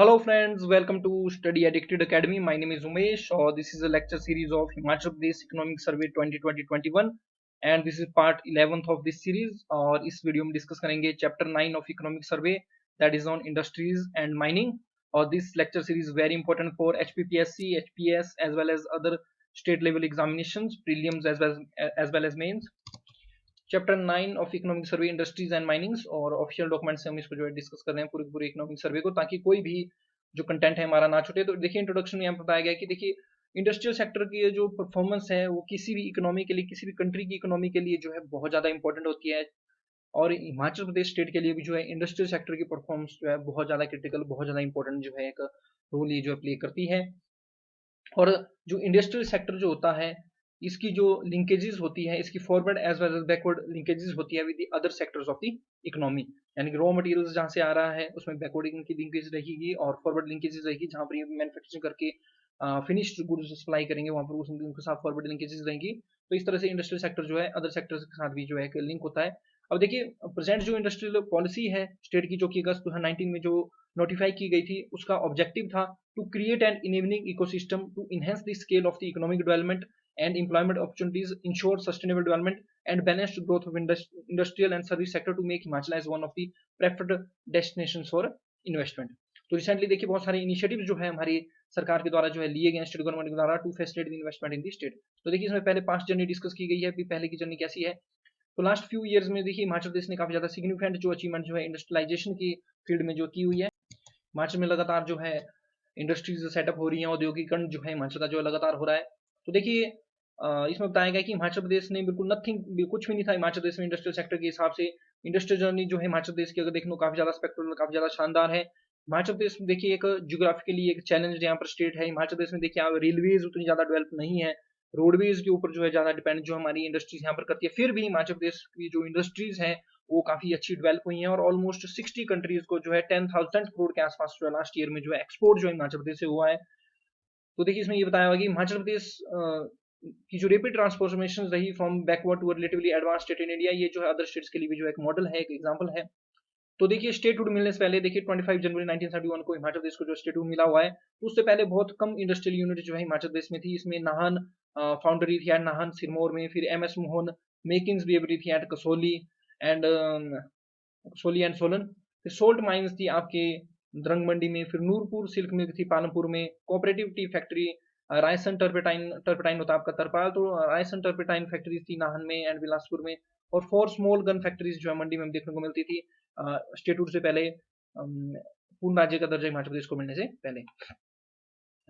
Hello friends, welcome to Study Addicted Academy. My name is Umesh or this is a lecture series of Himachal Pradesh Economic Survey 2020-21 and this is part 11th of this series और इस video में discuss करेंगे chapter 9 of economic survey that is on industries and mining और this lecture series is very important for HPPSC, HPS as well as other state level examinations, prelims as well as mains. Chapter 9 of economic survey industries and minings और official document से हम इसको जो है discuss कर रहे हैं पूरे इकोनॉमिक सर्वे को ताकि कोई भी जो कंटेंट है हमारा ना छूटे। तो देखिए इंट्रोडक्शन में यहाँ बताया गया कि देखिए इंडस्ट्रियल सेक्टर की जो परफॉर्मेंस है वो किसी भी इकोनॉमी के लिए किसी भी कंट्री की इकोनॉमी के लिए जो है बहुत ज़्यादा इंपॉर्टेंट होती है और हिमाचल प्रदेश स्टेट के लिए भी जो है इंडस्ट्रियल सेक्टर की परफॉर्मेंस जो है बहुत ज़्यादा क्रिटिकल बहुत ज़्यादा इंपॉर्टेंट जो है एक रोल ये जो है प्ले करती है। और जो इंडस्ट्रियल सेक्टर जो होता है इसकी जो लिंकेजेस होती है इसकी forward as well as backward linkages होती है with the other sectors of the economy, यानी कि रॉ मटेरियल्स जहाँ से आ रहा है उसमें बैकवर्ड की लिंकेज रहेगी और फॉरवर्ड लिंकेजेस रहेगी जहाँ पर ये मैन्युफैक्चरिंग करके फिनिश्ड गुड्स सप्लाई करेंगे वहाँ पर उनके साथ फॉरवर्ड लिंकेजेस रहेंगी। तो इस तरह से इंडस्ट्रियल सेक्टर जो है अदर सेक्टर्स के साथ भी जो है एक लिंक होता है। अब देखिए प्रेजेंट जो इंडस्ट्रियल पॉलिसी है स्टेट की जो कि अगस्त 2019 में जो नोटिफाई की गई थी उसका ऑब्जेक्टिव था to create an enabling ecosystem to enhance the scale of the economic development and employment opportunities, ensure sustainable development and balanced growth of industrial and service sector to make Himachal as one of the preferred destinations for investment। तो recently देखिए बहुत सारे initiative जो है हमारी सरकार के द्वारा जो है लिए गए स्टेट गवर्नमेंट के द्वारा to facilitate investment in the state. तो देखिए इसमें पहले 5 जर्नी डिस्कस की गई है, अभी पहले की जर्नी कैसी है। तो लास्ट फ्यू इयर्स में देखिए हिमाचल प्रदेश ने काफी ज्यादा सिग्निफिकेंट जो अचीवमेंट जो है इंडस्ट्रियलाइजेशन की फील्ड में जो की हुई है। हिमाचल में लगातार जो है इंडस्ट्रीज सेटअप हो रही हैं, औद्योगिकरण जो है हिमाचल का जो लगातार हो रहा है। तो देखिए इसमें बताया गया कि हिमाचल प्रदेश ने बिल्कुल नथिंग कुछ भी नहीं था हिमाचल प्रदेश में इंडस्ट्रियल सेक्टर के हिसाब से। इंडस्ट्रियल जर्नी जो है हिमाचल प्रदेश की अगर देखने को काफी ज्यादा स्पेक्ट्रल काफी ज्यादा शानदार है। हिमाचल प्रदेश में देखिए एक जियोग्राफिकली एक चैलेंज यहाँ पर स्टेट है। हिमाचल प्रदेश में देखिए रेलवेज उतनी ज्यादा डेवलप नहीं है, रोडवेज के ऊपर जो है ज्यादा डिपेंड जो हमारी इंडस्ट्रीज यहाँ पर करती है। फिर भी हिमाचल प्रदेश की जो इंडस्ट्रीज है वो काफी अच्छी डेवलप हुई हैं और ऑलमोस्ट 60 कंट्रीज को जो है 10,000 करोड़ के आसपास जो है लास्ट ईयर में जो है एक्सपोर्ट जो है हिमाचल प्रदेश से हुआ है। तो देखिए इसमें ये बताया हुआ कि हिमाचल प्रदेश की जो रेपिड ट्रांसफॉर्मेशन रही from backward to relatively advance state in India, ये जो है अदर स्टेट्स के लिए भी जो एक मॉडल है, एक एग्जांपल है। तो देखिए स्टेटहुड मिलने से पहले देखिए 25 जनवरी 1971 को हिमाचल प्रदेश को जो स्टेटहुड मिला हुआ है तो उससे पहले बहुत कम इंडस्ट्रियल यूनिट जो है हिमाचल प्रदेश में थी। इसमें नाहन फाउंड्री थी एट नाहन सिरमौर में, फिर एमएस मोहन मेकिंग्स ब्रेवरी थी एट कसोली एंड सोली एंड सोलन, फिर सोल्ट माइंस थी आपके द्रंग मंडी में, फिर नूरपुर सिल्क मिल थी पालमपुर में, कोऑपरेटिव टी फैक्ट्री रायसन टर्पेटाइन टर्पेटाइन होता है आपका तरपाल, तो रायसन टर्पेटाइन फैक्ट्रीज थी नाहन में एंड बिलासपुर में, और 4 स्मॉल गन फैक्ट्रीज जो है मंडी में देखने को मिलती थी स्टेटहुड से पहले, पूर्ण राज्य का दर्जा हिमाचल प्रदेश को मिलने से पहले।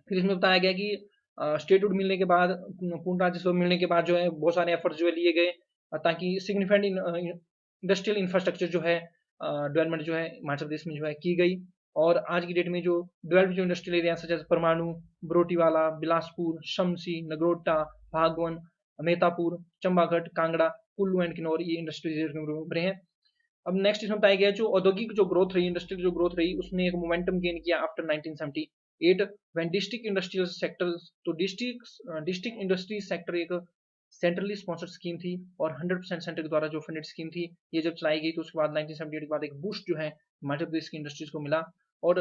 फिर इसमें बताया गया कि स्टेटहुड मिलने के बाद पूर्ण राज्य मिलने के बाद जो है बहुत सारे एफर्ट्स जो है लिए गए ताकि सिग्निफिकेंट इंडस्ट्रियल इंफ्रास्ट्रक्चर जो है डेवलपमेंट जो है हिमाचल प्रदेश में जो है की गई। और आज की डेट में जो डेवलप्ड जो इंडस्ट्रियल एरिया सच एज परमाणु, बरोटीवाला, बिलासपुर, शमसी, नगरोटा, भागवन, मेहतापुर, चंबाघट, कांगड़ा, कुल्लू एंड किन्नौर ये इंडस्ट्रियल उभरे हैं। अब नेक्स्ट इसमें बताया गया जो औद्योगिक जो ग्रोथ रही इंडस्ट्रियल जो ग्रोथ रही उसने एक मोमेंटम गेन किया after 1978 when district industrial sector. तो डिस्ट्रिक्ट इंडस्ट्री सेक्टर एक सेंट्रली स्पॉन्सर्ड स्कीम थी और 100% सेंटर के द्वारा जो फंडेड स्कीम थी ये जब चलाई गई तो उसके बाद 1978 के बाद एक बूस्ट जो है हिमाचल प्रदेश की इंडस्ट्रीज को मिला। और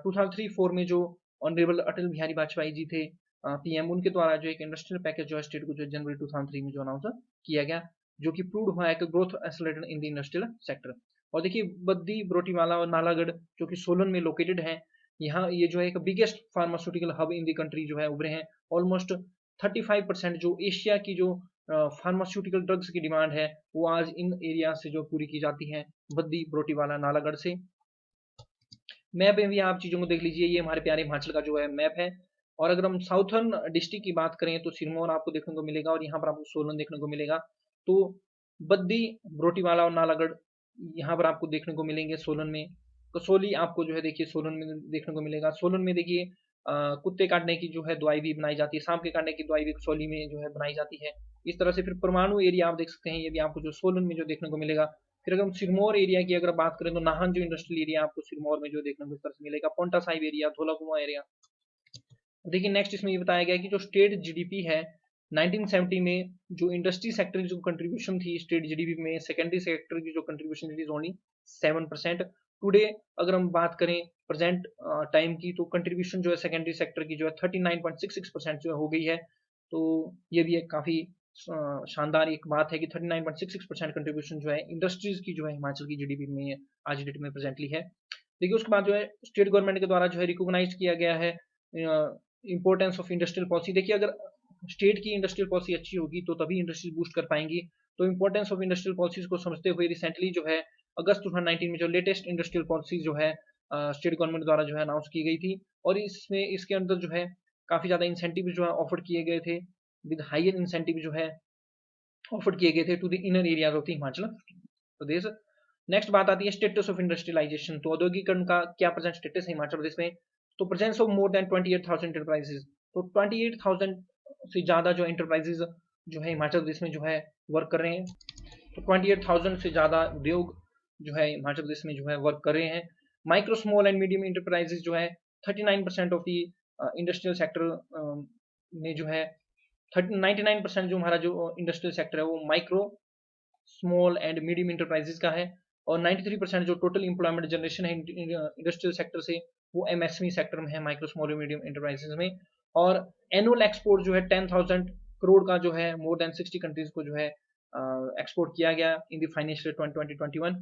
2003-4 में जो ऑनरेबल अटल बिहारी वाजपेयी जी थे पीएम, उनके द्वारा जो एक इंडस्ट्रियल पैकेज जो है स्टेट को जो जनवरी 2003 में जो अनाउंस किया गया जो कि प्रूव हुआ है कि growth accelerated in the industrial sector. और देखिए बद्दी, बरोटीवाला और नालागढ़ जो कि सोलन में लोकेटेड है, यहाँ ये जो है एक biggest pharmaceutical hub in the country जो है उभरे हैं। ऑलमोस्ट 35% जो एशिया की जो फार्मास्यूटिकल ड्रग्स की डिमांड है वो आज इन एरिया से जो पूरी की जाती है बद्दी, बरोटीवाला, नालागढ़ से। मैप में भी आप चीजों को देख लीजिए, ये हमारे प्यारे हिमाचल का जो है मैप है। और अगर हम साउथर्न डिस्ट्रिक्ट की बात करें तो सिरमौर आपको देखने को मिलेगा और यहाँ पर आपको सोलन देखने को मिलेगा। तो बद्दी, बरोटीवाला और नालागढ़ यहाँ पर आपको देखने को मिलेंगे सोलन में। कसोली आपको जो है देखिए सोलन में देखने को मिलेगा। सोलन में देखिए कुत्ते काटने की जो है दवाई भी बनाई जाती है, सांप के काटने की दवाई भी कसोली में जो है बनाई जाती है। इस तरह से फिर परमाणु एरिया आप देख सकते हैं, ये भी आपको जो सोलन में जो देखने को मिलेगा। फिर अगर हम सिरमौर एरिया की अगर बात करें तो नाहन जो इंडस्ट्रियल एरिया आपको सिरमौर में जो देखने को इस तरह से मिलेगा। पोंटा साहिब एरिया, धौला कुआं एरिया। देखिए नेक्स्ट इसमें ये बताया गया कि जो स्टेट जीडीपी है 1970 में जो इंडस्ट्री सेक्टर की जो कंट्रीब्यूशन थी स्टेट जीडीपी में, सेकेंडरी सेक्टर की जो कंट्रीब्यूशन थी ओनली 7%। टुडे अगर हम बात करें प्रेजेंट टाइम की, तो कंट्रीब्यूशन जो है सेकेंडरी सेक्टर की जो है 39.66% जो हो गई है। तो ये भी एक काफ़ी शानदार एक बात है कि 39.66% कंट्रीब्यूशन जो है इंडस्ट्रीज की जो है हिमाचल की जीडीपी में आज डेट में प्रेजेंटली है। देखिए उसके बाद जो है स्टेट गवर्नमेंट के द्वारा जो है रिकॉग्नाइज किया गया है इंपॉर्टेंस ऑफ इंडस्ट्रियल पॉलिसी। देखिए अगर स्टेट की इंडस्ट्रियल पॉलिसी अच्छी होगी तो तभी इंडस्ट्री बूस्ट कर पाएंगी। तो इंपॉर्टेंस ऑफ इंडस्ट्रियल पॉलिसीज को समझते हुए रिसेंटली जो है अगस्त 2019 में जो लेटेस्ट इंडस्ट्रियल पॉलिसी जो है स्टेट गवर्नमेंट द्वारा जो है अनाउंस की गई थी, और इसमें इसके अंदर जो है काफ़ी ज़्यादा इंसेंटिव जो है ऑफर किए गए थे, विद हायर इंसेंटिव जो है ऑफर किए गए थे to the inner areas of the Himachal Pradesh. Next बात आती है स्टेटस ऑफ इंडस्ट्रियलाइजेशन। तो औद्योगिकरण का क्या प्रेजेंट स्टेटस है हिमाचल प्रदेश में? तो presence of more than 28,000 enterprises. तो 28,000 से ज़्यादा जो एंटरप्राइजेज जो है हिमाचल प्रदेश में जो है वर्क कर रहे हैं। तो 28,000 से ज़्यादा उद्योग जो है हिमाचल प्रदेश में जो है वर्क कर रहे हैं। Micro small and medium enterprises जो है 39% ऑफ दी इंडस्ट्रियल सेक्टर में जो है 99% जो हमारा जो इंडस्ट्रियल सेक्टर है वो micro small and medium enterprises का है, और 93% जो टोटल एम्प्लॉयमेंट जनरेशन है इंडस्ट्रियल सेक्टर से वो एमएसएमई सेक्टर में है, माइक्रो स्मॉल और मीडियम इंटरप्राइजेज में। और एनुअल एक्सपोर्ट जो है 10,000 करोड़ का जो है मोर देन 60 कंट्रीज को जो है एक्सपोर्ट किया गया इन द फाइनेंशियल 2021।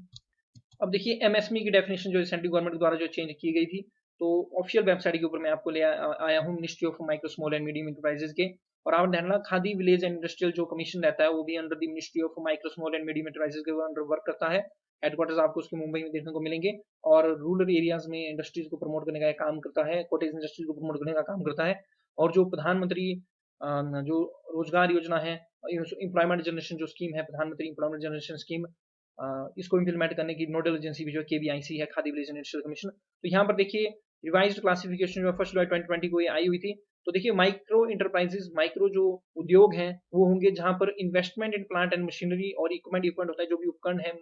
अब देखिए एमएसएमई की डेफिनेशन जो सेंट्रल गवर्नमेंट द्वारा जो चेंज की गई थी, तो ऑफिशियल वेबसाइट के ऊपर मैं आपको ले आया हूँ ministry of micro small and medium enterprises के। और आप ध्यान रखना खादी विलेज एंड इंडस्ट्रियल जो कमीशन रहता है वो भी under the ministry of micro small and medium enterprises के अंडर वर्क करता है। हेडक्वार्टर्स आपको उसके मुंबई में देखने को मिलेंगे, और रूरल एरियाज में इंडस्ट्रीज को प्रमोट करने का काम करता है, कॉटेज इंडस्ट्रीज को प्रमोट करने का काम करता है। और जो प्रधानमंत्री जो रोजगार योजना है, एम्प्लॉयमेंट जनरेशन जो स्कीम है, प्रधानमंत्री एम्प्लॉयमेंट जनरेशन स्कीम, इसको इम्प्लीमेंट करने की नोडल एजेंसी भी जो केवीआईसी है, khadi village and industrial commission. तो यहाँ पर देखिए रिवाइज्ड क्लासिफिकेशन जो 1 जुलाई 2020 को ये आई हुई थी। तो देखिए माइक्रो इंटरप्राइजेज, माइक्रो जो उद्योग हैं वो होंगे जहां पर investment in plant and machinery और इक्विपमेंट होता है, जो भी उपकरण है,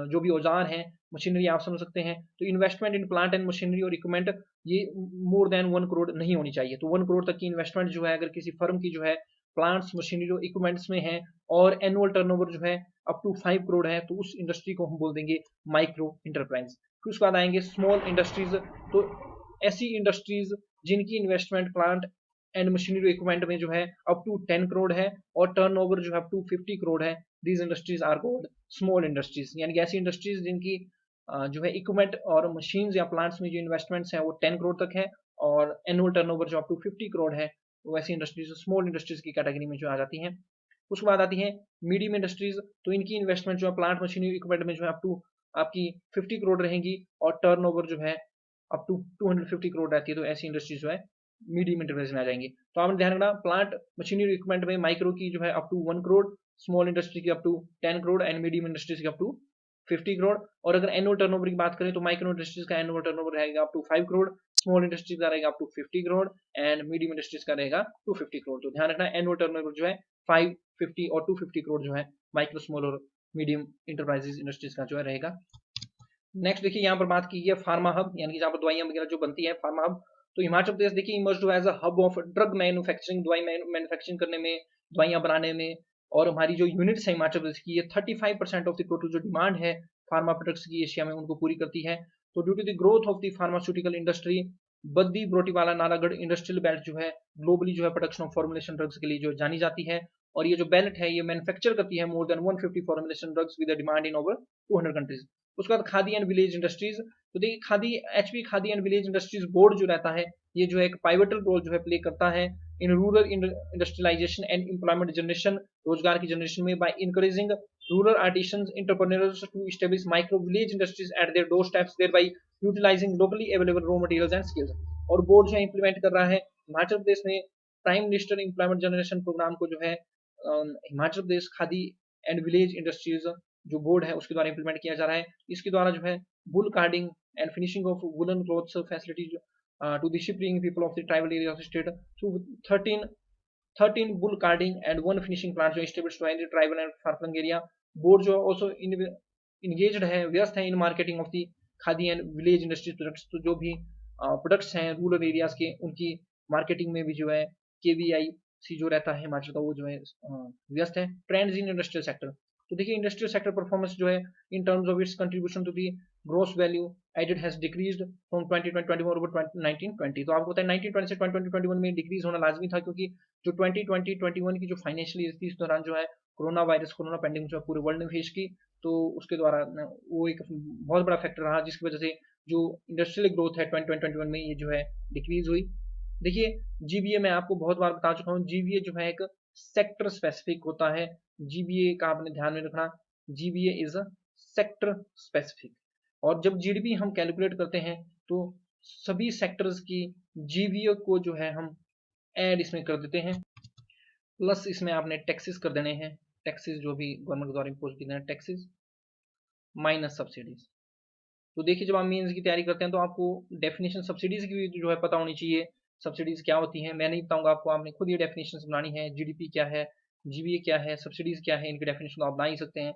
जो भी औजार हैं, मशीनरी आप समझ सकते हैं। तो investment in plant and machinery और इक्विपमेंट ये मोर देन 1 करोड़ नहीं होनी चाहिए। तो 1 करोड़ तक की इन्वेस्टमेंट जो है अगर किसी फर्म की जो है प्लांट्स मशीनरी और इक्विपमेंट्स में है, और एनुअल टर्नओवर जो है अप टू 5 करोड़ है, तो उस इंडस्ट्री को हम बोल देंगे माइक्रो इंटरप्राइज। फिर उसके बाद आएंगे स्मॉल इंडस्ट्रीज। तो ऐसी इंडस्ट्रीज जिनकी investment plant and machinery equipment में जो है अप टू 10 करोड़ है, और टर्नओवर जो है अप टू 50 करोड़ है, these industries are called small industries. यानी कि ऐसी इंडस्ट्रीज जिनकी जो है इक्विपमेंट और मशीन्स या प्लांट्स में जो इन्वेस्टमेंट्स हैं वो 10 करोड़ तक है, और एनुअल टर्नओवर जो अप टू 50 करोड़ है, वो ऐसी इंडस्ट्रीज स्मॉल इंडस्ट्रीज की कैटेगरी में जो आ जाती हैं। उसके बाद आती है मीडियम इंडस्ट्रीज। तो इनकी इन्वेस्टमेंट जो है प्लांट मशीनरी इक्विपमेंट में जो है अप टू आपकी 50 करोड़ रहेंगी, और टर्नओवर जो है अप टू 250 करोड़ रहती है। तो ऐसी इंडस्ट्रीज जो है मीडियम इंटरप्राइज में आ जाएंगी। तो आपने ध्यान रखना प्लांट मशीनरी इक्विपमेंट में माइक्रो की जो है up to 1 crore, small industry की up to 10 crore and medium industries की अप टू 50 करोड़। और अगर एनुअल टर्नओवर की बात करें तो माइक्रो इंडस्ट्रीज का एनुअल टर्नओवर रहेगा up to 5 crore, small industries का रहेगा up to 50 crore and medium industries का रहेगा 250 करोड़। तो ध्यान रखना एनुअल टर्नओवर जो है 5, 50 और 250 करोड़ जो है माइक्रो स्मॉल और मीडियम इंटरप्राइजेज इंडस्ट्रीज का जो है रहेगा। नेक्स्ट देखिए यहाँ पर बात की है फार्मा हब, यानी कि जहाँ पर दवाइयाँ वगैरह जो बनती है, फार्मा हब। तो हिमाचल प्रदेश देखिए emerge as a hub of drug manufacturing, दवाई मैन्युफैक्चरिंग करने में, दवाइयाँ बनाने में। और हमारी जो यूनिट्स है हिमाचल प्रदेश की, ये 35% ऑफ द टोटल जो डिमांड है फार्मा प्रोडक्ट्स की एशिया में उनको पूरी करती है। तो due to the growth of the pharmaceutical industry, Baddi Barotiwala Nalagarh industrial belt जो है ग्लोबली जो है प्रोडक्शन ऑफ फॉर्मुलेशन ड्रग्स के लिए जो जानी जाती है। और ये जो बेल्ट है ये मैन्युफैक्चर करती है more than 150 formulation drugs with demand in over 200 countries. उसके बाद खादी एंड विलेज इंडस्ट्रीज। तो देखिए khadi HP khadi and village industries board जो रहता है ये जो है एक पाइवटल रोल जो है प्ले करता है in rural industrialisation and employment generation, रोजगार की जनरेशन में, by encouraging rural artisans entrepreneurs to establish micro village industries at their door steps, thereby utilising locally available raw materials and skills. और board जो है implement कर रहा है हिमाचल प्रदेश में prime minister employment generation programme को, जो है Himachal Pradesh khadi and village industries जो बोर्ड है उसके द्वारा इंप्लीमेंट किया जा रहा है। इसके द्वारा जो है wool carding and finishing of woollen cloths facilities to the shipping people of the tribal area of state through 13 bull carding and one finishing plant जो established हुआ है ट्राइबल एंड फारफलंग एरिया। बोर्ड जो ऑल्सो इंगेज्ड है, व्यस्त है in marketing of the khadi and village industries products. तो जो भी प्रोडक्ट्स हैं रूरल एरियाज के उनकी मार्केटिंग में भी जो है केवीआई सी जो रहता है हिमाचल का वो जो है व्यस्त है। Trends in industrial sector. तो देखिए इंडस्ट्रियल सेक्टर परफॉर्मेंस जो है in terms of its contribution to the gross value added has decreased from 2021 over 1920। तो आपको पता है 1920 से 2021 में डिक्रीज होना लाजमी था, क्योंकि जो 2020-21 की जो फाइनेंशियल ईयर थी इस दौरान जो है कोरोना पेंडेमिक जो है पूरे वर्ल्ड ने फेस की, तो उसके द्वारा वो एक बहुत बड़ा फैक्टर रहा, जिसकी वजह से जो इंडस्ट्रियल ग्रोथ है 2020-21 में ये जो है डिक्रीज हुई। देखिए, जीबीए मैं आपको बहुत बार बता चुका हूँ, जीबीए जो है एक सेक्टर स्पेसिफिक होता है। जीबीए का आपने ध्यान में रखना, GBA is a sector specific. और जब जीडीपी हम कैलकुलेट करते हैं तो सभी सेक्टर्स की जीबीए को जो है हम ऐड इसमें कर देते हैं, प्लस इसमें आपने टैक्सेस कर देने हैं, टैक्सेस जो भी गवर्नमेंट द्वारा इम्पोज किए हैं टैक्सेस माइनस सब्सिडीज। तो देखिए, जब आप मेंस की तैयारी करते हैं तो आपको डेफिनेशन सब्सिडीज की भी जो है पता होनी चाहिए। सब्सिडीज क्या होती हैं मैं नहीं बताऊंगा आपको, आपने खुद ये डेफिनेशन बनानी है। जीडीपी क्या है, जीबीए क्या है, सब्सिडीज क्या है, इनकी डेफिनेशन तो आप बना ही सकते हैं।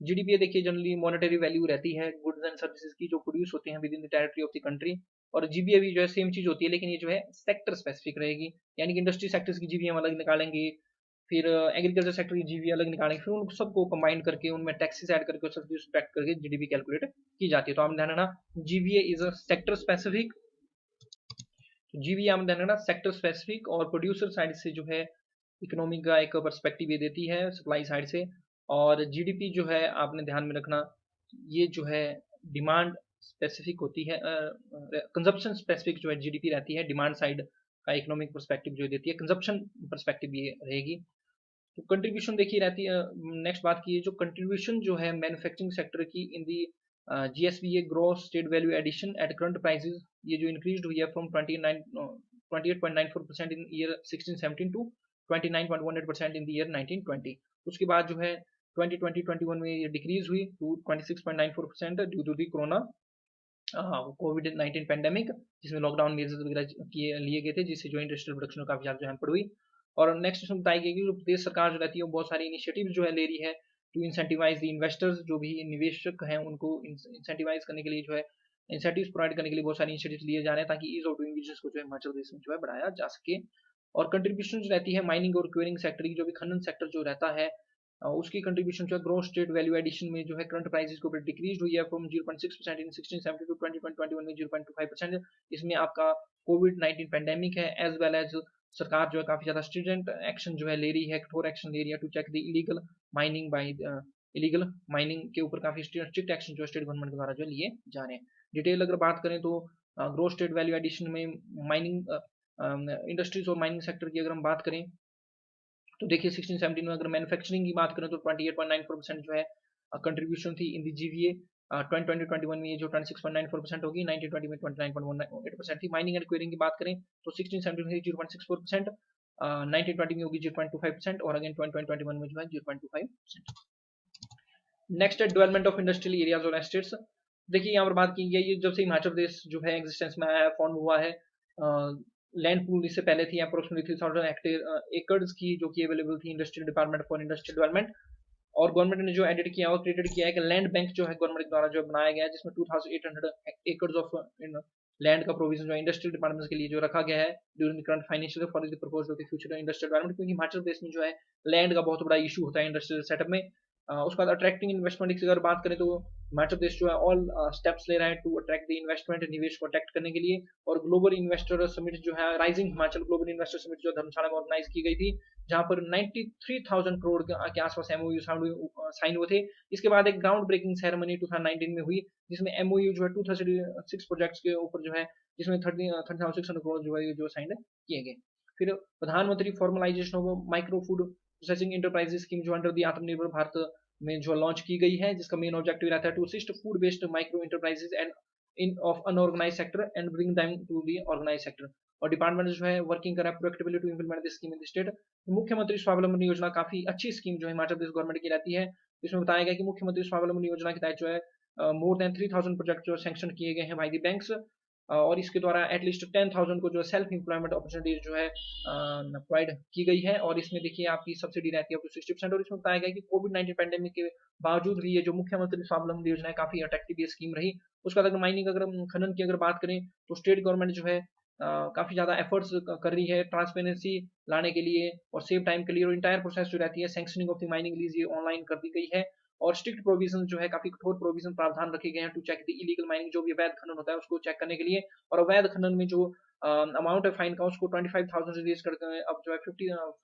जीडीपी देखिए जनरली मॉनेटरी वैल्यू रहती है गुड्स एंड सर्विसेज की जो प्रोड्यूस होते हैं with in the territory of the country. और जीबीए भी जो है सेम चीज होती है, लेकिन ये जो है सेक्टर स्पेसिफिक रहेगी, यानी कि इंडस्ट्री सेक्टर्स की जीबीए हम अलग निकालेंगे, फिर एग्रीकल्चर सेक्टर की जीबी अलग निकालेंगे, फिर उन सबको कंबाइन करके उनमें टैक्सेस ऐड करके सब्सिडी करके जीडीपी कैलकुलेट की जाती है। तो आपने ध्यान रखना GBA is a sector specific, GBA आपने ध्यान रखना सेक्टर स्पेसिफिक, और प्रोड्यूसर साइड से जो है इकोनॉमी का एक पर्सपेक्टिव ये देती है सप्लाई साइड से। और जीडीपी जो है आपने ध्यान में रखना ये जो है डिमांड स्पेसिफिक होती है, कंजप्शन स्पेसिफिक जो है जीडीपी रहती है, डिमांड साइड का इकोनॉमिक पर्सपेक्टिव जो देती है कंजप्शन पर्सपेक्टिव ये रहेगी। तो कंट्रीब्यूशन देखिए रहती है, नेक्स्ट बात की जो कंट्रीब्यूशन जो है मैन्युफैक्चरिंग सेक्टर की in the GSVA gross state value addition at current prices, ये जो इंक्रीज हुई है from 28.94% in year 1617 to 29.18% in the year 1920। उसके बाद जो है 2020-21 में ये डिक्रीज हुई to 26.94% due to the corona कोविड-19 पेंडेमिक, जिसमें लॉकडाउन मेजर्स वगैरह किए लिए गए थे, जिससे जो इंडस्ट्रियल प्रोडक्शन में काफी ज्यादा जो हैम्पर हुई। और नेक्स्ट इसमें बताई गई कि जो प्रदेश सरकार जो रहती है वो बहुत सारी इनिशिएटिव जो है ले रही है टू इंसेंटिवाइज द इन्वेस्टर्स, जो भी निवेशक हैं उनको इंसेंटिवाइज करने के लिए जो है इंसेंटिव्स प्रोवाइड करने के लिए बहुत सारे इनिशिएटिव लिए जा रहे हैं, ताकि ईज ऑफ डूइंग बिजनेस को जो है हिमाचल प्रदेश में जो है बढ़ाया जा सके। और कंट्रीब्यूशन रहती है माइनिंग और क्वेरिंग सेक्टर की, जो भी खनन सेक्टर जो रहता है उसकी कंट्रीब्यूशन जो है ग्रोस स्टेट वैल्यू एडिशन में जो है करंट प्राइसेस के ऊपर डिक्रीज हुई है फ्रॉम 0.6% इन 1670 टू 2021 में 0.25%। इसमें आपका कोविड-19 पेंडेमिक है, एज वेल एज सरकार जो है काफी ज्यादा स्ट्रिजेंट एक्शन जो है ले रही है, कठोर एक्शन ले रही है to check the illegal mining by illegal mining के ऊपर काफी स्ट्रिक्ट एक्शन जो स्टेट गवर्नमेंट के द्वारा जो लिए जा रहे हैं। डिटेल अगर बात करें तो ग्रोस स्टेट वैल्यू एडिशन में माइनिंग इंडस्ट्रीज और माइनिंग सेक्टर की अगर हम बात करें तो देखिए 1617 में अगर मैन्युफैक्चरिंग की बात करें तो 28.94% जो है कंट्रीब्यूशन थी इन दी जीवीए। 2020-21 में ये जो 26.94% होगी, 1920 में 29.18% थी। माइनिंग एंड क्वेरिंग की बात करें तो 1617 में 0.64%, 1920 में होगी 0.25% और अगेन 2021 में जो है 0.25%। नेक्स्ट है डेवलपमेंट ऑफ इंडस्ट्रियल एरियाज और एस्टेट्स। देखिए यहाँ पर बात की गई है जब से हिमाचल प्रदेश जो है एग्जिस्टेंस में आया है, फॉर्म हुआ है, लैंड पूल इससे पहले थी अप्रोक्सीमेटली 3000 एकर्स की जो कि अवेलेबल थी industrial department for industrial development. और गवर्नमेंट ने जो एडिट किया और क्रिएटेड किया है कि लैंड बैंक जो है गवर्नमेंट द्वारा जो बनाया गया है, जिसमें 2800 एकर्स ऑफ लैंड का प्रोविजन जो है इंडस्ट्रियल डिपार्टमेंट के लिए जो रखा गया है during the current financial for the proposed of the future industrial development, क्योंकि हिमाचल प्रदेश में जो है लैंड का बहुत बड़ा इशू होता है इंडस्ट्रियल सेटअप में। उसके बाद अट्रैक्टिंग इन्वेस्टमेंट की अगर बात करें तो हिमाचल प्रदेश जो है ऑल स्टेप्स ले रहा है टू अट्रैक्ट द इन्वेस्टमेंट, निवेश को अट्रैक्ट करने के लिए। और ग्लोबल इन्वेस्टर समिट जो है rising Himachal global investor summit जो धर्मशाला में ऑर्गेनाइज की गई थी, जहां पर 93,000 करोड़ के आसपास एमओयू साइन हुए थे। इसके बाद एक ग्राउंड ब्रेकिंग सेरेमनी 2019 में हुई, जिसमें एमओयू जो है 236 प्रोजेक्ट्स के ऊपर जो है, जिसमें 30,600 करोड़ जो है जो साइन किए गए। फिर प्रधानमंत्री formalisation of micro food processing enterprises scheme जो अंडर दी आत्मनिर्भर भारत में जो लॉन्च की गई है, जिसका मेन ऑब्जेक्टिव रहता है to assist food based micro enterprises and in of unorganised sector and bring them to the organised sector. और डिपार्टमेंट जो है वर्किंग कर रहा है proactively to implement this scheme in the state. मुख्यमंत्री स्वावलंबन योजना काफी अच्छी स्कीम जो हिमाचल प्रदेश गवर्नमेंट की रहती है। इसमें बताया गया कि मुख्यमंत्री स्वावलंबन योजना के तहत जो है मोर देन 3000 प्रोजेक्ट जो सैंक्शन किए गए हैं बाय द बैंक्स, और इसके द्वारा एटलीस्ट 10,000 को जो सेल्फ इंप्लॉयमेंट अपॉर्चुनिटीज जो है प्रोवाइड की गई है। और इसमें देखिए आपकी सब्सिडी रहती है अप टू 60%। और इसमें बताया गया कि कोविड-19 पैंडेमिक के बावजूद भी ये जो मुख्यमंत्री स्वावलंबन योजना है काफी अट्रैक्टिव ये स्कीम रही। उसके बाद अगर माइनिंग अगर खनन की अगर बात करें तो स्टेट गवर्नमेंट जो है काफी ज्यादा एफर्ट्स कर रही है ट्रांसपेरेंसी लाने के लिए और सेव टाइम के लिए। और इंटायर प्रोसेस जो रहती है sanctioning of the mining lease ये ऑनलाइन कर दी गई है। और स्ट्रिक्ट प्रोविजन जो है, काफी कठोर प्रोविजन प्रावधान रखे गए हैं to check the illegal mining, जो भी अवैध खनन होता है उसको चेक करने के लिए। और अवैध खनन में जो अमाउंट है फाइन का, उसको 25,000 रिलीज करते हैं, अब जो है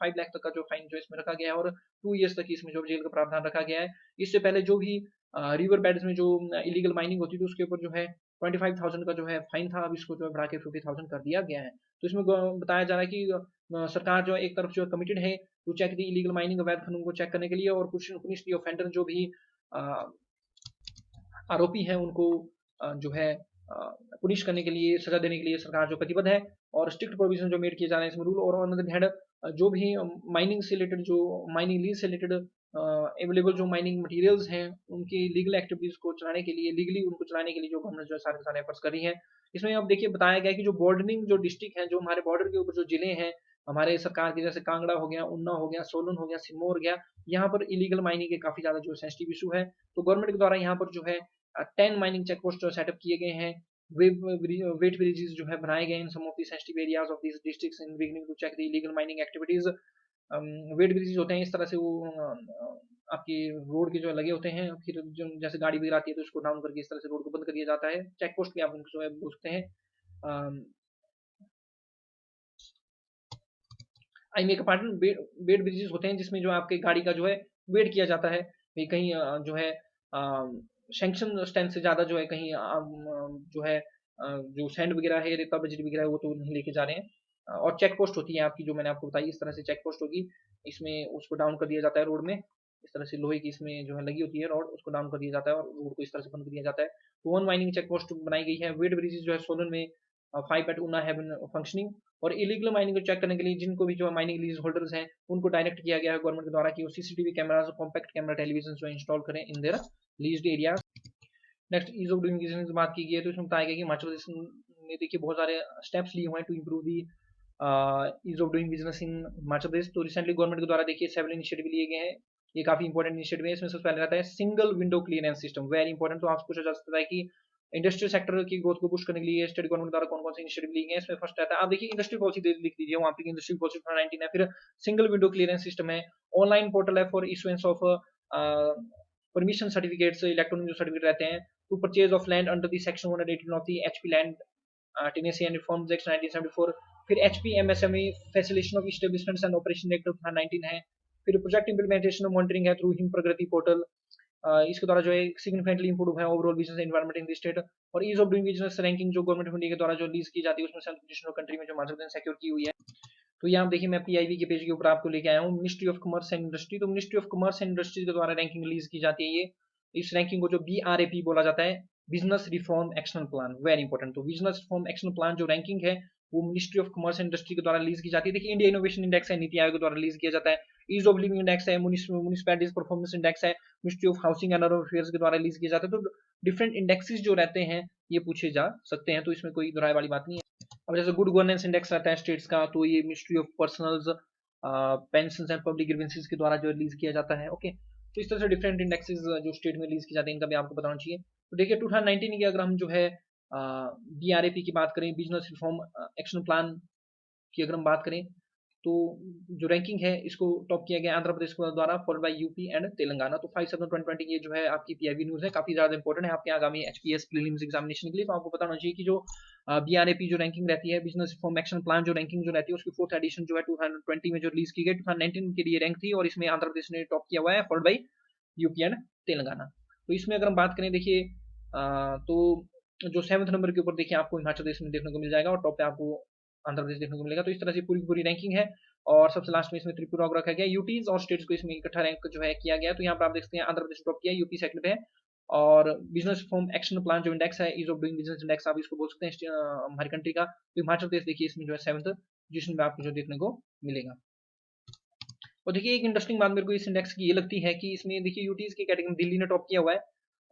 5 लाख तक का जो फाइन जो इसमें रखा गया है, और 2 इयर्स तक इसमें जो जेल का प्रावधान रखा गया है। इससे पहले जो भी रिवर बेड्स में जो इलीगल माइनिंग होती थी उसके ऊपर जो है 25,000 का जो है फाइन था, अब इसको जो है बढ़ा के 50,000 कर दिया गया है। तो इसमें बताया जा रहा है कि सरकार जो है एक तरफ जो है कमिटेड है to check the illegal mining, अवैध खनन को चेक करने के लिए, और कुछ पुनिश द ऑफेंडर, जो भी आरोपी हैं उनको जो है पुनिश करने के लिए, सजा देने के लिए सरकार जो प्रतिबद्ध है। और स्ट्रिक्ट प्रोविजन जो मेड किए जा रहे हैं इसमें रूल। और ऑन द हैंड जो भी माइनिंग से रिलेटेड, जो माइनिंग लीज से रिलेटेड अवेलेबल जो माइनिंग मटेरियल्स हैं उनकी लीगल एक्टिविटीज को चलाने के लिए, लीगली उनको चलाने के लिए जो गवर्नमेंट जो है सारे सारे एफर्ट्स कर रही है। इसमें अब देखिए बताया गया है कि जो बॉर्डरिंग जो डिस्ट्रिक्ट है, जो हमारे बॉर्डर के ऊपर जो जिले हैं हमारे सरकार के, जैसे कांगड़ा हो गया, उन्ना हो गया, सोलन हो गया, सिरमौर हो गया, यहाँ पर इलीगल माइनिंग के काफी ज्यादा जो सेंसिटिव इशू है। तो गवर्नमेंट के द्वारा यहाँ पर जो है 10 माइनिंग चेक पोस्ट सेटअप किए गए हैं। वेट ब्रिजेस जो है बनाए गए in some of the sensitive areas of this districts in beginning to check the illegal mining activities. Weight bridges होते हैं इस तरह से, वो आपकी रोड के जो लगे होते हैं, फिर जो जैसे गाड़ी वगैरह आती है तो उसको डाउन करके इस तरह से रोड को बंद कर दिया जाता है। चेक पोस्ट भी आप उनको जो है बोल सकते हैं। I make apartment weight bridges होते हैं जिसमें जो आपके गाड़ी का जो है वेट किया जाता है, कहीं जो है सैंक्शन स्ट्रेंथ से ज्यादा जो है कहीं जो है जो सैंड वगैरह है, रेता बजरी वगैरह है, वो तो नहीं लेके जा रहे हैं। और चेक पोस्ट होती है आपकी, जो मैंने आपको बताई, इस तरह से चेक पोस्ट होगी, इसमें उसको डाउन कर दिया जाता है रोड में, इस तरह से लोहे की इसमें जो है लगी होती है रॉड, उसको डाउन कर दिया जाता है और रोड को इस तरह से बंद कर दिया जाता है। तो वन माइनिंग चेक पोस्ट बनाई गई है। वेट ब्रिजेस जो है सोलन में 5 at Una have been functioning. और इलीगल माइनिंग को चेक करने के लिए जिनको भी जो माइनिंग लीज होल्डर्स हैं उनको डायरेक्ट किया गया है गवर्नमेंट के द्वारा कि वो CCTV cameras, compact camera television जो इंस्टॉल करें in their leased area. Next ease of doing business की बात की गई है, तो इसमें बताया गया कि हिमाचल प्रदेश ने देखिए बहुत सारे स्टेप्स लिए हुए हैं to improve the ease of doing business in Himachal Pradesh. तो रिसेंटली गवर्नमेंट के द्वारा देखिए सेवरल इनिशिएटिव लिए गए हैं, ये काफी इंपॉर्टेंट इनिशिएटिव है। इसमें सबसे पहले रहता है single window clearance system, very important. तो आपसे पूछा जा सकता है कि इंडस्ट्रियल सेक्टर की ग्रोथ को पुश करने के लिए स्टेट गवर्नमेंट द्वारा कौन कौन से इनिशिएटिव लिए गए हैं। इसमें फर्स्ट रहता है, आप देखिए इंडस्ट्री पॉलिसी लिख दीजिए वहाँ पे, इंडस्ट्री पॉलिसी 2019 है। फिर सिंगल विंडो क्लियरेंस सिस्टम है, ऑनलाइन पोर्टल है for issuance of permission certificates, electronic जो सर्टिफिकेट रहते हैं, to purchase of land under the section 118 of the HP land tenancy and reforms act 1974। फिर HP MSME facilitation of establishments and operation act 2019 है। फिर project implementation और monitoring है through Him Pragati portal, इसके द्वारा जो है सिग्निफिकेंटली इंप्रूव है overall business environment in the state. और ease of doing business ranking जो गवर्नमेंट ऑफ इंडिया के द्वारा जो लीज की जाती है उसमें 7 पोजीशन कंट्री में जो हिमाचल प्रदेश सिक्योर की हुई है। तो यहाँ देखिए मैं पीआईबी के पेज के ऊपर आपको लेके आया हूँ, ministry of commerce and industry. तो ministry of commerce and industry के द्वारा रैंकिंग रिलीज की जाती है। ये इस रैंकिंग को जो बीआरएपी बोला जाता है, business reform action plan, very important. तो बिजनेस रिफॉर्म एक्शन प्लान जो रैंकिंग है वो ministry of commerce and industry के द्वारा रिलीज की जाती है। देखिए इंडिया इनोवेशन इंडेक्स है, नीति आयोग के द्वारा रिलीज किया जाता है। ईज ऑफ लिविंग इंडेक्स है, म्युनिसिपैलिटीज परफॉर्मेंस इंडेक्स है, ministry of housing and urban affairs के द्वारा रिलीज किया जाता है। तो डिफरेंट इंडेक्सेस जो रहते हैं ये पूछे जा सकते हैं, तो इसमें कोई दोहराए वाली बात नहीं है। अब जैसे गुड गवर्नेंस इंडेक्स रहता है स्टेट्स का, तो ये ministry of personnels pension and public grievances के द्वारा जो रिलीज किया जाता है। ओके, तो इस तरह से डिफरेंट इंडेक्सेस जो स्टेट में रिलीज किए जाते हैं इनका भी आपको बताना चाहिए। तो देखिए 2019 की अगर हम जो है बीआरएपी की बात करें, बिजनेस रिफॉर्म एक्शन प्लान की अगर हम बात करें, तो जो रैंकिंग है इसको टॉप किया गया आंध्र प्रदेश द्वारा, followed by UP and Telangana. तो 5/7/2020 ये जो है आपकी पीआईबी न्यूज है, काफी ज्यादा इंपॉर्टेंट है आपके आगामी एचपीएस प्रीलिम्स एग्जामिनेशन के लिए। तो आपको बताना चाहिए कि जो बीआरएपी जो रैंकिंग रहती है, बिजनेस रिफॉर्म एक्शन प्लान जो रैंकिंग जो रहती है, उसकी 4th एडिशन जो है 2020 में जो रिलीज की गई, 2019 के लिए रैंक थी और इसमें आंध्र प्रदेश ने टॉप किया हुआ है, followed by UP and Telangana. तो इसमें अगर हम बात करें देखिए तो जो 7th नंबर के ऊपर देखिए आपको हिमाचल प्रदेश में देखने को मिल जाएगा और टॉप पे आपको आंध्र प्रदेश देखने को मिलेगा। तो इस तरह से पूरी पूरी रैंकिंग है। और सबसे लास्ट में इसमें त्रिपुरा को रखा गया, यूटीज और स्टेट्स को इसमें इकट्ठा रैंक जो है किया गया। तो यहाँ पर आप देखते हैं आंध्र प्रदेश टॉप किया, यूपी सेकंड पे है। और बिजनेस रिफॉर्म एक्शन प्लान जो इंडेक्स है, ease of doing business index आप इसको बोल सकते हैं हमारी कंट्री का। तो हिमाचल प्रदेश देखिए इसमें जो है 7th पोजीशन पे आपको जो देखने को मिलेगा। और देखिए एक इंटरेस्टिंग बात मेरे को इस इंडेक्स की ये लगती है कि इसमें देखिए यूटीज की कैटेगरी दिल्ली ने टॉप किया हुआ है,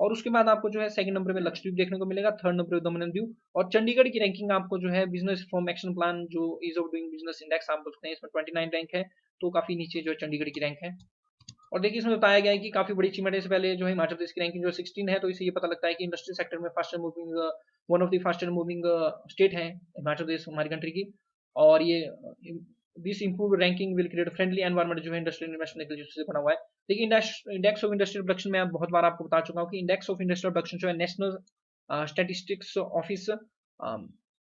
और उसके बाद आपको जो है सेकंड नंबर पे लक्षद्वीप देखने को मिलेगा, थर्ड नंबर पे दमन एंड दीव, और चंडीगढ़ की रैंकिंग आपको जो है बिजनेस रिफॉर्म एक्शन प्लान जो ease of doing business index आप बोलते हैं, इसमें 29 रैंक है। तो काफी नीचे जो है चंडीगढ़ की रैंक है। और देखिए इसमें बताया गया है कि काफी बड़ी अचीवमेंट है। इससे पहले जो है हिमाचल प्रदेश की रैंकिंग जो 16 है, तो इससे ये पता लगता है कि इंडस्ट्री सेक्टर में faster moving, one of the faster moving state है हिमाचल प्रदेश हमारी कंट्री की। और ये this improve ranking will create friendly environment जो है इंडस्ट्रियल इन्वेस्टमेंट के लिए जिससे बना हुआ है। देखिए इंडेक्स ऑफ इंडस्ट्रियल प्रोडक्शन में बहुत बार आपको बता चुका हूँ कि इंडेक्स ऑफ इंडस्ट्रियल प्रोडक्शन जो है national statistics office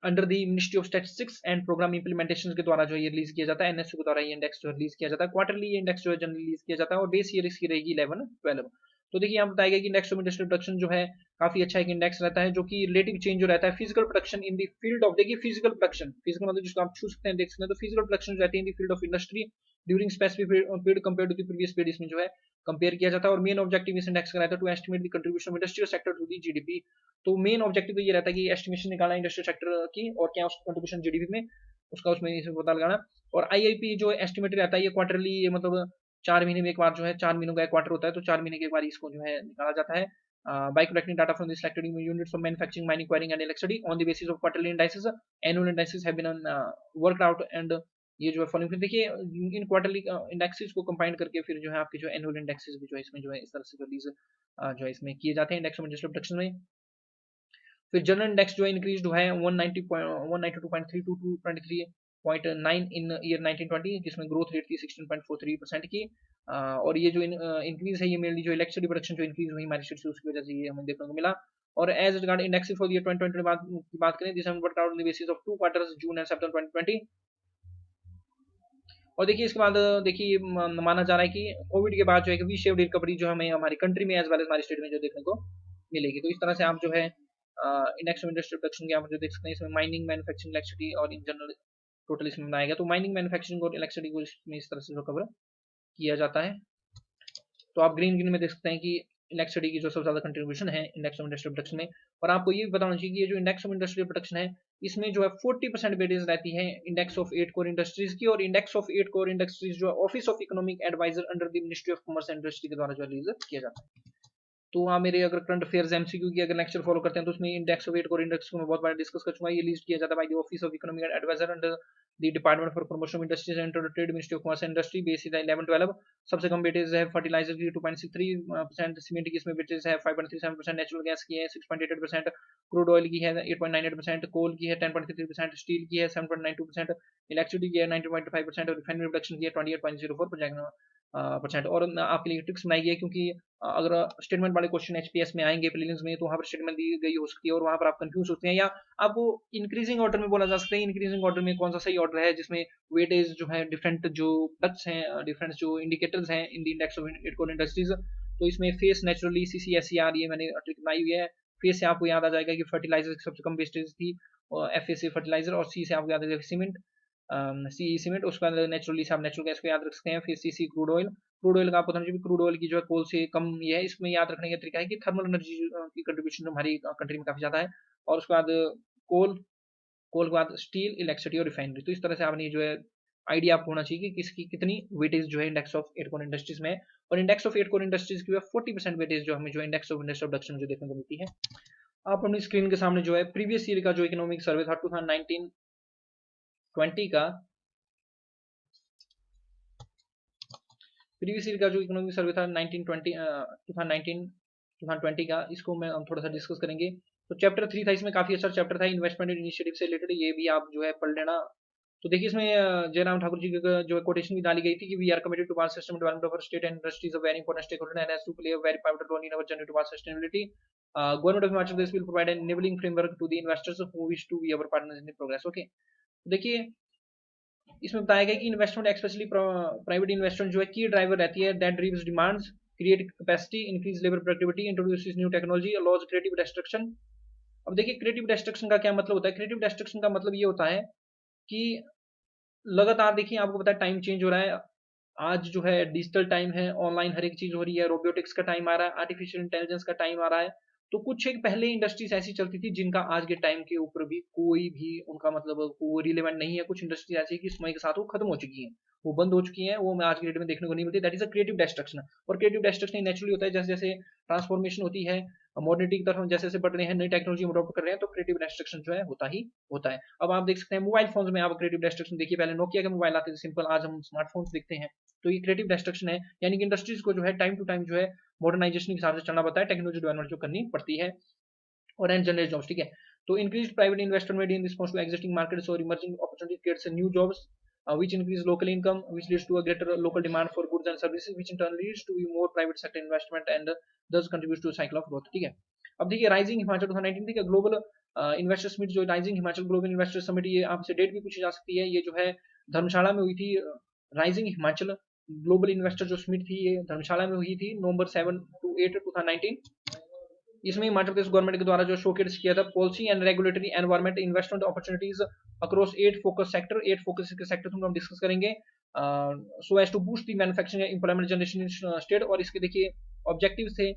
under the ministry of statistics and programme implementation के द्वारा जो ये रिलीज किया जाता है, एनएसयू के द्वारा ये इंडेक्स जो रिलीज किया जाता है। क्वार्टरली ये इंडेक्स जो है जनरली रिलीज किया जाता है और बेस ईयर इसकी रहेगी 11-12। तो देखिए यहाँ बताया गया कि इंडेक्स ऑफ इंडस्ट्रियल प्रोडक्शन जो है काफी अच्छा एक इंडेक्स रहता है जो कि रिलेटिव चेंज जो रहता है physical production in the field of, देखिए फिजिकल प्रोडक्शन, फिजिकल मतलब जिसको आप छू सकते हैं देख सकते हैं, तो फिजिकल प्रोडक्शन जो रहती है in the field of industry during specific period compare to the previous period, इसमें जो है कंपेयर किया जाता है। और मेन ऑब्जेक्टिव इस इंडेक्स का रहता है to estimate the contribution of industrial sector to the GDP. तो मेन ऑब्जेक्टिव तो ये रहता है कि एस्टिमेशन निकालना इंडस्ट्रियल सेक्टर की और क्या उसका कंट्रीब्यूशन जीडीपी में उसका उसमें इसमें पता लगाना। और आईआईपी जो एस्टिमेट रहता है ये क्वार्टरली, ये मतलब 4 महीने में एक बार जो है, 4 महीनों का एक क्वार्टर होता है तो 4 महीने के एक बार इसको जो है निकाला जाता है by collecting data from the selected units of manufacturing, mining, quarrying and electricity on the basis of quarterly indices. Annual indices have been worked out and ये जो है फॉलोइंग, फिर देखिए इन क्वार्टरली इंडेक्सेस को कंबाइन करके फिर जो है आपके जो एनुअल इंडेक्सेस भी जो है इसमें जो है इस तरह से रिलीज जो है इसमें किए जाते हैं इंडेक्स ऑफ इंडस्ट्रियल प्रोडक्शन में। फिर जनरल इंडेक्स जो है इंक्रीज हुआ है 192.3 इन ईयर 1920, जिसमें ग्रोथ रेट थी 16.43% की। और ये जो इंक्रीज है ये मेनली जो इलेक्ट्रिसिटी प्रोडक्शन जो इंक्रीज हुई हमारी स्टेट से उसकी वजह से ये हमें देखने को मिला। और as regard index for year 2020 की बात करें, जिसे हम work out on the basis of 2 quarters June and September 2020। और देखिए इसके बाद देखिए माना जा रहा है कि कोविड के बाद जो है वी शेप्ड रिकवरी जो हमें हमारी कंट्री में एज वेल एज हमारी स्टेट में जो देखने को मिलेगी। तो इस तरह से आप जो है इंडेक्स ऑफ इंडस्ट्रियल प्रोडक्शन के आप जो देख सकते हैं इसमें माइनिंग, मैन्युफैक्चरिंग, इलेक्ट्रिसिटी और इन जनरल टोटल इसमें बनाया गया। तो माइनिंग, मैन्युफैक्चरिंग और इलेक्ट्रिसिटी को इसमें इस तरह से जो कवर किया जाता है। तो आप ग्रीन में देख सकते हैं कि इलेक्ट्रिसिटी की जो सबसे ज्यादा कंट्रीब्यूशन है इंडेक्स ऑफ इंडस्ट्रियल प्रोडक्शन में। और आपको ये भी बताना चाहिए कि ये जो इंडेक्स ऑफ इंडस्ट्रियल प्रोडक्शन है इसमें जो है 40% वेटेज रहती है इंडेक्स ऑफ 8 कोर इंडस्ट्रीज की। और इंडेक्स ऑफ 8 कोर इंडस्ट्रीज जो office of economic adviser under the ministry of commerce and industry के द्वारा जो रिलीज किया जाता है। तो वहाँ मेरे अगर करंट अफेयर्स एमसीक्यू की अगर लेक्चर फॉलो करते हैं तो उसमें इंडेक्स ऑफ 8 कोर इंडेक्स को मैं बहुत बार डिस्कस कर चुका हूँ। ये लिस्ट किया जाता है by the office of economic adviser under the department for promotion of industries and trade, ministry of commerce and industry, base is 11-12। सबसे कम वेटेज है फर्टिलाइजर की 2.63%, सीमेंट की इसमें वेटेज है 5.37%, नेचुरल गैस की है 6.88%, क्रूड ऑयल की है 8.98%, कोल की है 10.33%, स्टील की है 7.92%, इलेक्ट्रिसिटी की है 19.5% और रिफाइनरी प्रोडक्शन की है 28.04%। और आपके लिए ट्रिक्स बनाई गई है क्योंकि अगर स्टेटमेंट वाले क्वेश्चन एचपीएस में आएंगे प्रीलिम्स में तो वहां पर स्टेटमेंट दी गई हो सकती है और वहां पर आप कंफ्यूज होते हैं, या आपको इंक्रीजिंग ऑर्डर में बोला जा सकता है इंक्रीजिंग ऑर्डर में कौन सा सही ऑर्डर है जिसमें वेटेज जो है डिफरेंट जो प्रोडक्ट्स हैं, डिफरेंट जो इंडिकेटर्स हैं इन द इंडेक्स ऑफ इकोन इंडस्ट्रीज। तो इसमें फेस नेचुरली CCSER ये मैंने ट्रिक बनाई हुई है। फेस से आपको याद आ जाएगा कि फर्टिलाइजर की सबसे कम वेस्टेज थी और एफ से फर्टिलाइजर, और सी से आपको याद आ जाएगा सीमेंट, सी सीमेंट। उसके बाद नेचुरली से आप नेचुरल गैस को याद रख सकते हैं। फिर सी क्रूड ऑयल, क्रूड ऑयल का आपको समझिए क्रूड ऑयल की जो है कोल से कम ये है। इसमें याद रखने का तरीका है कि थर्मल एनर्जी की कंट्रीब्यूशन हमारी कंट्री में काफी ज्यादा है। और उसके बाद कोल, कोल के बाद स्टील, इलेक्ट्रिसिटी और रिफाइनरी। तो इस तरह से आपने जो है आइडिया आपको होना चाहिए कि किसकी कितनी वेटेज जो है इंडेक्स ऑफ 8 कोर इंडस्ट्रीज में। और इंडेक्स ऑफ 8 कोर इंडस्ट्रीज की 40% वेटेज जो हमें जो इंडेक्स ऑफ इंडस्ट्रियल प्रोडक्शन जो देखने को मिलती है। आप अपनी स्क्रीन के सामने जो है प्रीवियस ईयर का जो इकोनॉमिक सर्वे था 2019-20 का, प्रीवियस ईयर का जो इकोनॉमिक सर्वे था 2019 का, इसको मैं हम थोड़ा सा डिस्कस करेंगे। तो चैप्टर 3 था, इसमें काफी अच्छा चैप्टर था इन्वेस्टमेंट इनिशिएटिव से रिलेटेड, ये भी आप जो है पढ़ लेना। तो देखिए इसमें जयराम ठाकुर जी का जो है कोटेशन भी डाली गई थी कि we are committed to vast system development of state and industries a very important stakeholder and has to play a very powerful role in our journey to vast sustainability. Government of Himachal Pradesh will provide an enabling framework to the investors who wish to be our partners in progress. Okay, देखिए इसमें बताया गया कि investment especially private investment जो है की driver रहती है that drives demands, create capacity, increase labour productivity, introduces new technology, अलॉज creative destruction. अब देखिए क्रिएटिव डिस्ट्रक्शन का क्या मतलब होता है। क्रिएटिव डिस्ट्रक्शन का मतलब ये होता है कि लगातार देखिए आपको पता है टाइम चेंज हो रहा है। आज जो है डिजिटल टाइम है, ऑनलाइन हर एक चीज हो रही है, रोबोटिक्स का टाइम आ रहा है, आर्टिफिशियल इंटेलिजेंस का टाइम आ रहा है। तो कुछ एक पहले इंडस्ट्रीज ऐसी चलती थी जिनका आज के टाइम के ऊपर भी कोई भी उनका मतलब वो रिलेवेंट नहीं है। कुछ इंडस्ट्रीज ऐसी है कि समय के साथ वो खत्म हो चुकी हैं, वो बंद हो चुकी हैं, वो मैं आज के डेट में देखने को नहीं मिलती। That is a creative destruction. और क्रिएटिव डिस्ट्रक्शन नेचुरली होता है जैसे जैसे ट्रांसफॉर्मेशन होती है मॉडर्निटी की तरफ हम जैसे जैसे बढ़ रहे हैं, नई टेक्नोलॉजी हम अडॉप्ट कर रहे हैं, तो क्रिएटिव डिस्ट्रक्शन जो है होता ही होता है। अब आप देख सकते हैं मोबाइल फोन्स में आप क्रिएटिव डिस्ट्रक्शन देखिए, पहले नोकिया के मोबाइल आते थे सिंपल, आज हम स्मार्टफोन्स देखते हैं। तो ये क्रिएटिव डिस्ट्रक्शन है, यानी कि इंडस्ट्रीज को जो है टाइम टू टाइम जो है मॉडर्नाइजेशन के हिसाब से चलना पड़ता है, टेक्नोलॉजी डेवलपमेंट जो करनी पड़ती है और एंड जनरेट जॉब्स। ठीक है, तो increase private investment in response to existing markets और emerging opportunity creates new jobs. which increase local income, which leads to a greater local demand for goods and services, which in turn leads to more private sector investment and thus contributes to a cycle of growth. ठीक है, अब देखिए rising Himachal 2019, ठीक है, global investor summit जो rising Himachal global investor summit, ये आपसे date भी पूछी जा सकती है, ये जो है धर्मशाला में हुई थी। राइजिंग हिमाचल ग्लोबल इन्वेस्टर जो समिट थी ये धर्मशाला में हुई थी नवंबर 7 to 8 2019। इसमें हिमाचल प्रदेश गवर्नमेंट के द्वारा जो शोकेस किया था policy and regulatory environment investment opportunities across 8 focus sector, 8 focus के सेक्टर हम डिस्कस करेंगे so as to boost the manufacturing employment generation in state. और इसके देखिए ऑब्जेक्टिव्स थे,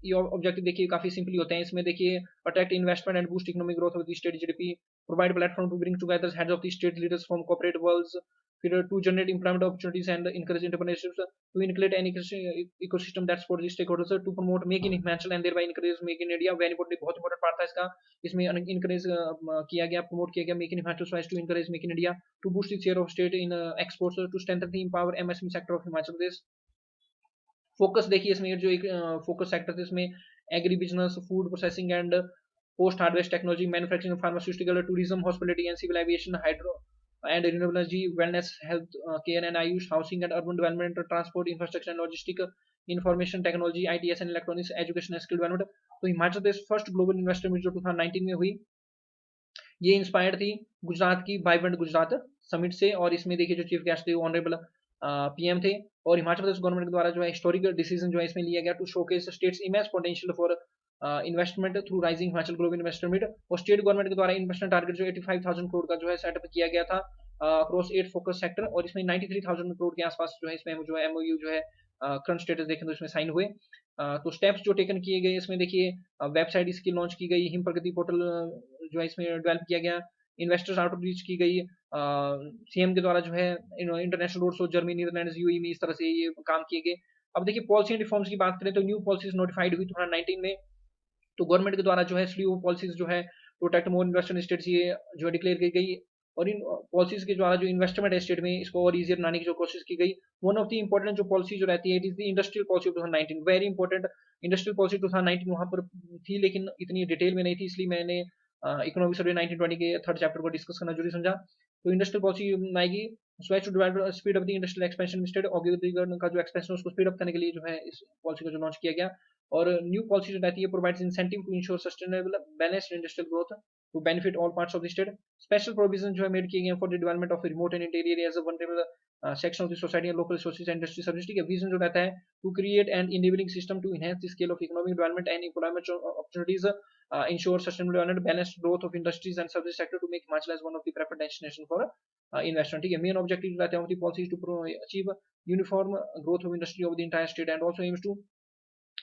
ये ऑब्जेक्टिव देखिए काफी सिंपली होते हैं। इसमें देखिए attract investment and boost economic growth of the state GDP, provide platform to bring together heads of the state leaders from corporate worlds, फिर to generate employment opportunities and encourage entrepreneurship, to include an ecosystem that's for the stakeholders, to promote make in Himachal and thereby encourage make in India. Very important, बहुत important part था इसका। इसमें encourage किया गया, promote किया गया make in Himachal so as to encourage make in India, to boost the share of state in exports, to strengthen the empower MSME sector of Himachal Pradesh. Focus देखिए इसमें जो एक फोकस सेक्टर थे इसमें agri business, food processing and post harvest technology, manufacturing, pharmaceutical, tourism, hospitality and civil aviation, hydro and renewable energy, wellness, health care and AYUSH, housing and urban development, transport, infrastructure and logistic, information technology, ITS and electronics, education and skill development. तो हिमाचल प्रदेश first global investor meet जो 2019 में हुई, ये inspired थी गुजरात की vibrant Gujarat summit से। और इसमें देखिए जो चीफ गेस्ट थे ऑनरेबल पीएम थे। और हिमाचल प्रदेश गवर्नमेंट के द्वारा जो है हिस्टोरिकल डिसीजन जो है इसमें लिया गया to showcase state's image potential for investment through rising Himachal global investor meet. और स्टेट गवर्नमेंट के द्वारा इन्वेस्टमेंट टारगेट जो 85,000 करोड़ का जो है सेटअप किया गया था अक्रॉस 8 फोकस सेक्टर। और इसमें 93,000 करोड़ के आसपास जो है इसमें जो है एमओयू जो है करंट स्टेटस देखें तो इसमें साइन हुए। तो स्टेप्स जो टेकन किए गए इसमें देखिए वेबसाइट इसकी लॉन्च की गई, हिम प्रगति पोर्टल जो है इसमें डेवलप किया गया, इन्वेस्टर्स आउटरीच की गई, सीएम के द्वारा जो है international road show Germany, Netherlands, UAE में इस तरह से ये काम किए गए। अब देखिए पॉलिसी एंड रिफॉर्म्स की बात करें तो न्यू पॉलिसीज नोटिफाइड हुई 2019 में। तो गवर्नमेंट के द्वारा जो है स्लीव पॉलिसीज जो है प्रोटेक्ट मोर इन्वेस्टर स्टेट्स ये जो है डिक्लेयर की गई। और इन पॉलिसीज के द्वारा जो इन्वेस्टमेंट है स्टेट में इसको और इजियर बनाने की जो कोशिश की गई। वन ऑफ द इंपॉर्टेंट जो पॉलिसी जो रहती है it is the industrial policy of 2019, very important. Industrial policy 2019 वहां पर थी लेकिन इतनी डिटेल में नहीं थी, इसलिए मैंने इकोनॉमिक सर्वे 1920 के थर्ड चैप्टर को डिस्कस करना जरूरी समझा। तो इंडस्ट्रियल पॉलिसी बनाएगी so as to develop speed up the industrial expansion state, औद्योगिकरण का जो एक्सपेंशन उसको स्पीड अप करने के लिए जो है इस पॉलिसी को जो लॉन्च किया गया। और न्यू पॉलिसी जो रहती है provides incentive to ensure sustainable balanced industrial growth to benefit all parts of the state. Special provision जो है मेड किए गए for the development of remote and interior areas of vulnerable section of the society and local resources and industry service. ठीक है, vision जो रहता है to create an enabling system to enhance the scale of economic development and employment opportunities, ensure sustainable development, balanced growth of industries and service sector to make Himachal as one of the preferred destination for investment. ठीक है, main objective रहते हैं of the policy is to achieve uniform growth of industry of the entire state and also aims to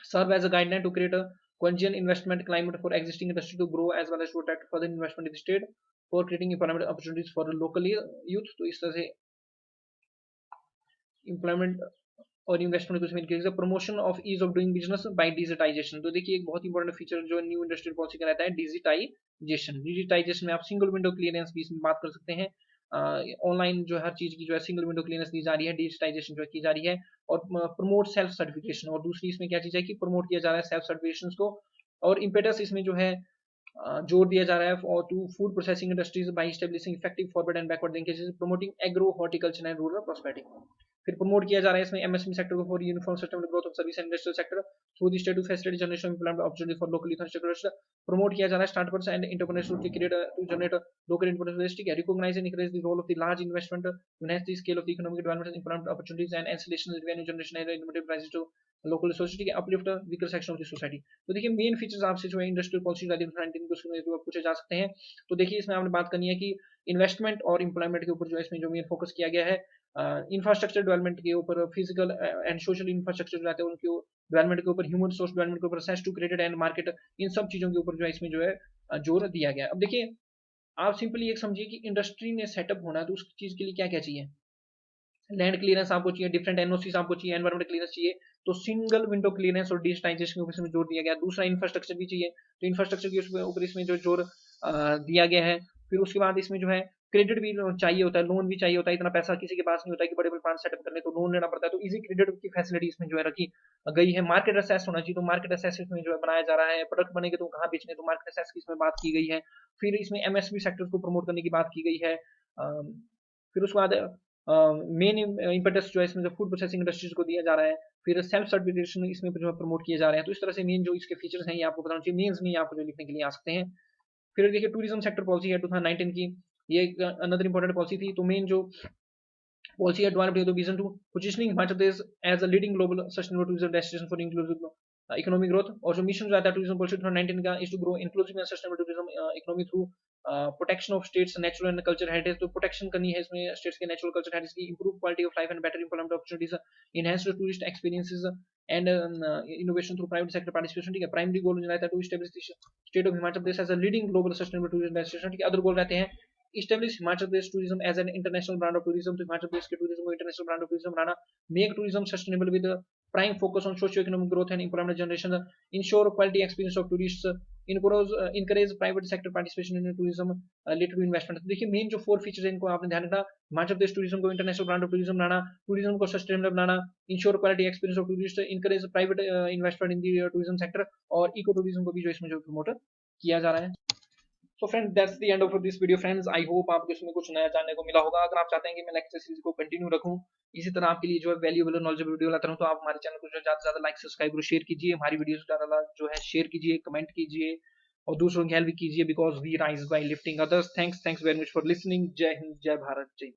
serve as a guideline to create a congenial investment climate for existing industry to grow as well as to attract further investment in the state for creating employment opportunities for local youth। तो इस तरह से employment और investment कुछ में promotion of ease of doing business by digitisation. तो देखिए एक बहुत इंपॉर्टेंट फीचर जो न्यू इंडस्ट्रियल पॉलिसी का रहता है डिजिटाइजेशन। डिजिटाइजेशन में आप सिंगल विंडो क्लियरेंस की इसमें बात कर सकते हैं। ऑनलाइन जो हर चीज की जो है सिंगल विंडो क्लियरेंस दी जा रही है, डिजिटाइजेशन जो की जा रही है। और प्रमोट सेल्फ सर्टिफिकेशन, और दूसरी इसमें क्या चीज है कि प्रमोट किया जा रहा है सेल्फ सर्टिफिकेशन को। और इम्पेटस इसमें जो है जोर दिया जा रहा है और to food processing industries by establishing effective forward and backward linkages, promoting agro horticulture and rural prosperity. फिर प्रमोट किया जा रहा है इसमें एमएसएमई सेक्टर को for uniform sustainable growth of service and industrial sector through the state to facilitate generation of employment opportunity for local infrastructure. Promote किया जा रहा है startups and entrepreneurs to create to generate local entrepreneurs. ठीक है, recognise and encourage the role of the large investment to enhance the scale of the economic development and employment opportunities and ancillarisation revenue generation and innovative prices to local resources. ठीक है, uplift weaker section of the society. तो देखिए main features आपसे जो है industrial policy 2019 को पूछे जा सकते हैं। तो देखिए इसमें आपने बात करनी है कि इन्वेस्टमेंट और एम्प्लॉयमेंट के ऊपर जो है इसमें जो मेन फोकस किया गया है इंफ्रास्ट्रक्चर डेवलपमेंट के ऊपर, फिजिकल एंड सोशल इंफ्रास्ट्रक्चर रहते हैं उनके डेवलपमेंट के ऊपर, ह्यूमन रिसोर्स डेवलपमेंट के ऊपर, access to credit and market, इन सब चीजों के ऊपर जो है इसमें जो है जोर दिया गया। अब देखिए आप सिंपली एक समझिए कि इंडस्ट्री ने सेटअप होना है तो उस चीज के लिए क्या क्या चाहिए। लैंड क्लियरेंस आपको चाहिए, डिफरेंट एनओसी आपको चाहिए, एनवायरमेंट क्लियरेंस चाहिए। तो सिंगल विंडो क्लियरेंस और डिजिटाइजेशन के ऊपर इसमें जोर दिया गया। दूसरा इंफ्रास्ट्रक्चर भी चाहिए, तो इंफ्रास्ट्रक्चर के ऊपर इसमें जो जोर दिया गया है। फिर उसके बाद इसमें जो है क्रेडिट भी चाहिए होता है, लोन भी चाहिए होता है। इतना पैसा किसी के पास नहीं होता है कि बड़े बड़े प्लांट सेटअप करने, तो लोन लेना पड़ता है। तो इजी क्रेडिट की फैसिलिटी इसमें जो है रखी गई है। मार्केट असेस होना चाहिए, तो मार्केट असेस इसमें जो है बनाया जा रहा है। प्रोडक्ट बनेंगे तो कहाँ बेचने, तो मार्केट असेस की इसमें बात की गई है। फिर इसमें एमएसपी सेक्टर को प्रमोट करने की बात की गई है। फिर उसके बाद मेन इम्पेटस जो है इसमें जो फूड प्रोसेसिंग इंडस्ट्रीज को दिया जा रहा है, फिर सेल्फ सर्टिफिकेशन इसमें जो प्रमोट किए जा रहे हैं। तो इस तरह से मेन जो इसके फीचर्स हैं ये आपको बताना चाहिए, मेंस में आपको जो लिखने के लिए आ सकते हैं। फिर देखिए टूरिज्म सेक्टर पॉलिसी है 2019 की, ये एक अनदर इंपॉर्टेंट पॉलिसी थी। तो मेन जो पॉलिसी है Dwight the vision to positioning Himachal Pradesh as a leading global sustainable tourism destination for inclusive economic growth। और जो मिशन जो आता है टूरिज्म पॉलिसी 2019 का is to grow inclusive and sustainable tourism economy through protection of state's natural and culture heritage. तो protection करनी है इसमें स्टेट्स के नेचुरल कल्चर हेरिटेज की, improve quality of life and better employment opportunities, enhance tourist experiences and innovation through private sector participation. ठीक है, primary goal जो रहता है to establish state of Himachal Pradesh as a leading global sustainable tourism destination. ठीक है, other गोल रहते हैं establish Himachal Pradesh tourism as an international brand of tourism। तो हिमाचल प्रदेश के टूरिज्म को international brand of tourism banana, make tourism sustainable with prime focus on socio-economic growth and employment generation, ensure quality experience of tourists, encourage private sector participation in tourism related to investment। तो देखिए main जो 4 features हैं इनको आपने ध्यान रखना, Himachal Pradesh tourism को international brand of tourism बनाना, टूरिज्म को सस्टेनेबल बनाना, ensure quality experience of tourist, encourage private investment in the tourism sector, और इको टूरिज्म को भी जो इसमें जो प्रमोट किया जा रहा है। So friends that's the end of this video friends. I hope आपको इसमें कुछ नया जानने को मिला होगा। अगर आप चाहते हैं कि मैं लेक्चर सीरीज को कंटिन्यू रखूं, इसी तरह आपके लिए जो है वैल्यूएबल और नॉलेजेबल वीडियो लाता रहूं, तो आप हमारे चैनल को जो ज्यादा से ज्यादा लाइक सब्सक्राइब और शेयर कीजिए, हमारी वीडियोस ज्यादा जो है शेयर कीजिए, कमेंट कीजिए और दूसरों की हेल्प भी कीजिए, because we rise by lifting others. Thanks very much for listening. जय हिंद, जय भारत, जय